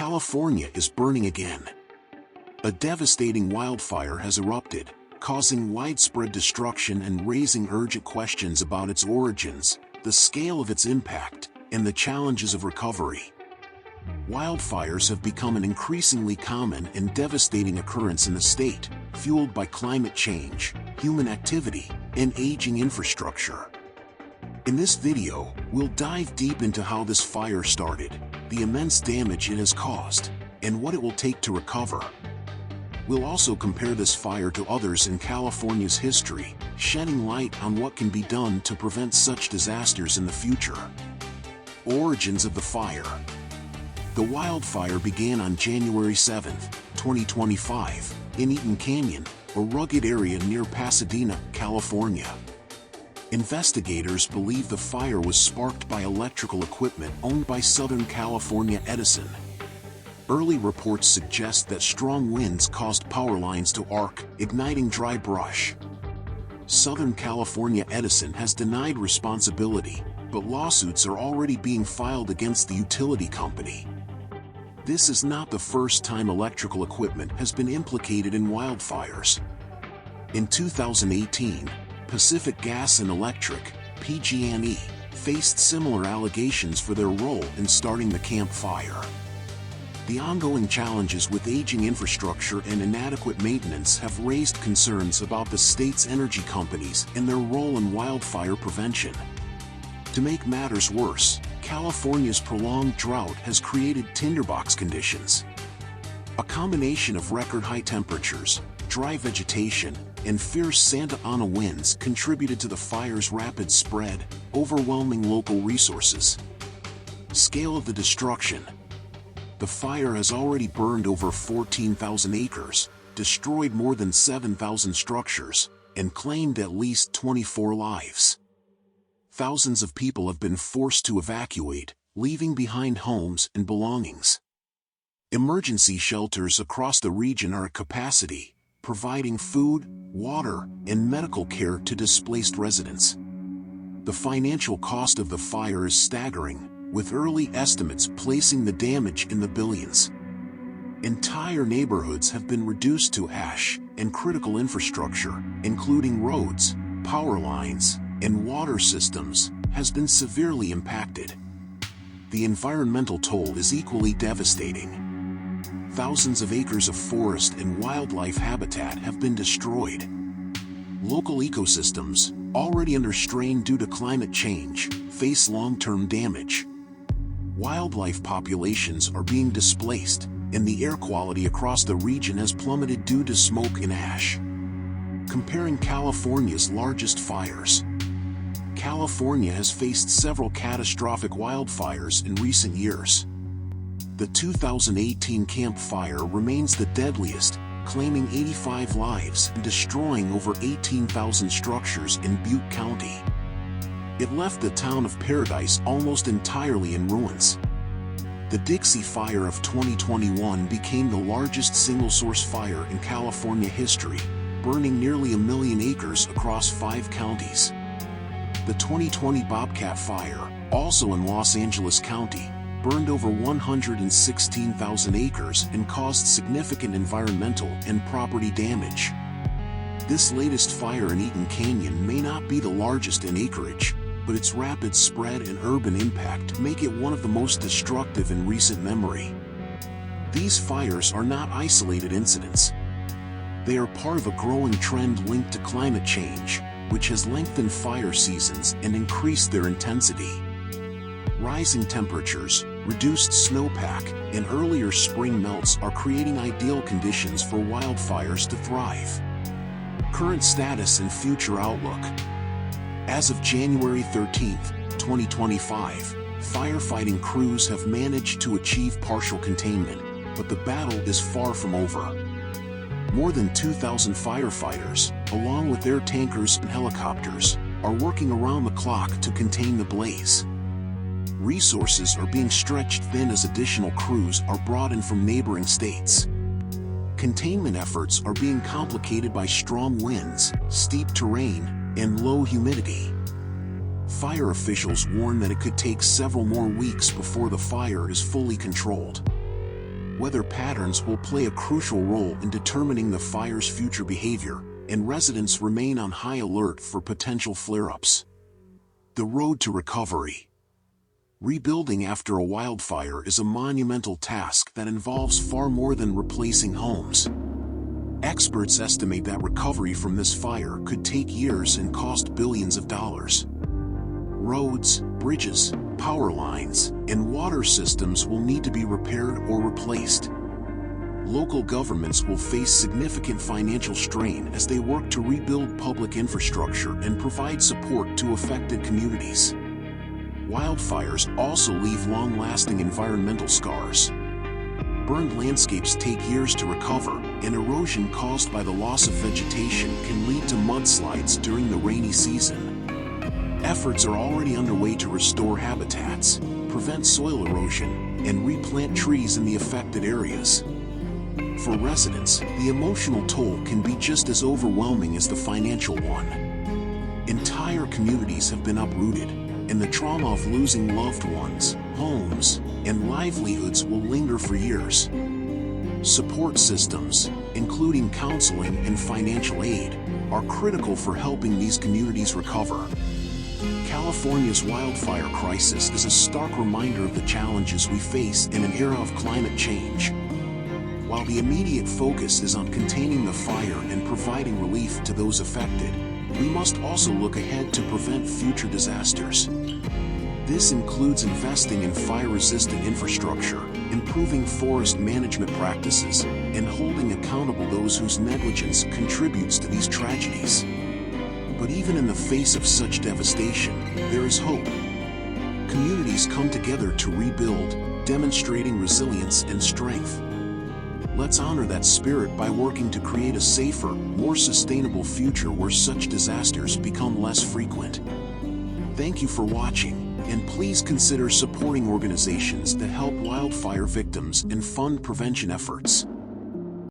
California is burning again. A devastating wildfire has erupted, causing widespread destruction and raising urgent questions about its origins, the scale of its impact, and the challenges of recovery. Wildfires have become an increasingly common and devastating occurrence in the state, fueled by climate change, human activity, and aging infrastructure. In this video, we'll dive deep into how this fire started, the immense damage it has caused, and what it will take to recover. We'll also compare this fire to others in California's history, shedding light on what can be done to prevent such disasters in the future. Origins of the fire. The wildfire began on January 7, 2025, in Eaton Canyon, a rugged area near Pasadena, California. Investigators believe the fire was sparked by electrical equipment owned by Southern California Edison. Early reports suggest that strong winds caused power lines to arc, igniting dry brush. Southern California Edison has denied responsibility, but lawsuits are already being filed against the utility company. This is not the first time electrical equipment has been implicated in wildfires. In 2018, Pacific Gas and Electric, PG&E, faced similar allegations for their role in starting the Camp Fire. The ongoing challenges with aging infrastructure and inadequate maintenance have raised concerns about the state's energy companies and their role in wildfire prevention. To make matters worse, California's prolonged drought has created tinderbox conditions. A combination of record-high temperatures, dry vegetation, and fierce Santa Ana winds contributed to the fire's rapid spread, overwhelming local resources. Scale of the destruction. The fire has already burned over 14,000 acres, destroyed more than 7,000 structures, and claimed at least 24 lives. Thousands of people have been forced to evacuate, leaving behind homes and belongings. Emergency shelters across the region are at capacity, providing food, water, and medical care to displaced residents. The financial cost of the fire is staggering, with early estimates placing the damage in the billions. Entire neighborhoods have been reduced to ash, and critical infrastructure, including roads, power lines, and water systems, has been severely impacted. The environmental toll is equally devastating. Thousands of acres of forest and wildlife habitat have been destroyed. Local ecosystems, already under strain due to climate change, face long-term damage. Wildlife populations are being displaced, and the air quality across the region has plummeted due to smoke and ash. Comparing California's largest fires. California has faced several catastrophic wildfires in recent years. The 2018 Camp Fire remains the deadliest, claiming 85 lives and destroying over 18,000 structures in Butte County. It left the town of Paradise almost entirely in ruins. The Dixie Fire of 2021 became the largest single-source fire in California history, burning nearly 1 million acres across 5 counties. The 2020 Bobcat Fire, also in Los Angeles County, burned over 116,000 acres and caused significant environmental and property damage. This latest fire in Eaton Canyon may not be the largest in acreage, but its rapid spread and urban impact make it one of the most destructive in recent memory. These fires are not isolated incidents. They are part of a growing trend linked to climate change, which has lengthened fire seasons and increased their intensity. Rising temperatures, reduced snowpack, and earlier spring melts are creating ideal conditions for wildfires to thrive. Current status and future outlook. As of January 13, 2025, firefighting crews have managed to achieve partial containment, but the battle is far from over. More than 2,000 firefighters, along with their tankers and helicopters, are working around the clock to contain the blaze. Resources are being stretched thin as additional crews are brought in from neighboring states. Containment efforts are being complicated by strong winds, steep terrain, and low humidity. Fire officials warn that it could take several more weeks before the fire is fully controlled. weather patterns will play a crucial role in determining the fire's future behavior, and residents remain on high alert for potential flare-ups. The road to recovery. Rebuilding after a wildfire is a monumental task that involves far more than replacing homes. Experts estimate that recovery from this fire could take years and cost billions of dollars. Roads, bridges, power lines, and water systems will need to be repaired or replaced. Local governments will face significant financial strain as they work to rebuild public infrastructure and provide support to affected communities. Wildfires also leave long-lasting environmental scars. Burned landscapes take years to recover, and erosion caused by the loss of vegetation can lead to mudslides during the rainy season. Efforts are already underway to restore habitats, prevent soil erosion, and replant trees in the affected areas. For residents, the emotional toll can be just as overwhelming as the financial one. Entire communities have been uprooted, and the trauma of losing loved ones, homes, and livelihoods will linger for years. Support systems, including counseling and financial aid, are critical for helping these communities recover. California's wildfire crisis is a stark reminder of the challenges we face in an era of climate change. While the immediate focus is on containing the fire and providing relief to those affected, we must also look ahead to prevent future disasters. This includes investing in fire-resistant infrastructure, improving forest management practices, and holding accountable those whose negligence contributes to these tragedies. But even in the face of such devastation, there is hope. Communities come together to rebuild, demonstrating resilience and strength. Let's honor that spirit by working to create a safer, more sustainable future where such disasters become less frequent. Thank you for watching, and please consider supporting organizations that help wildfire victims and fund prevention efforts.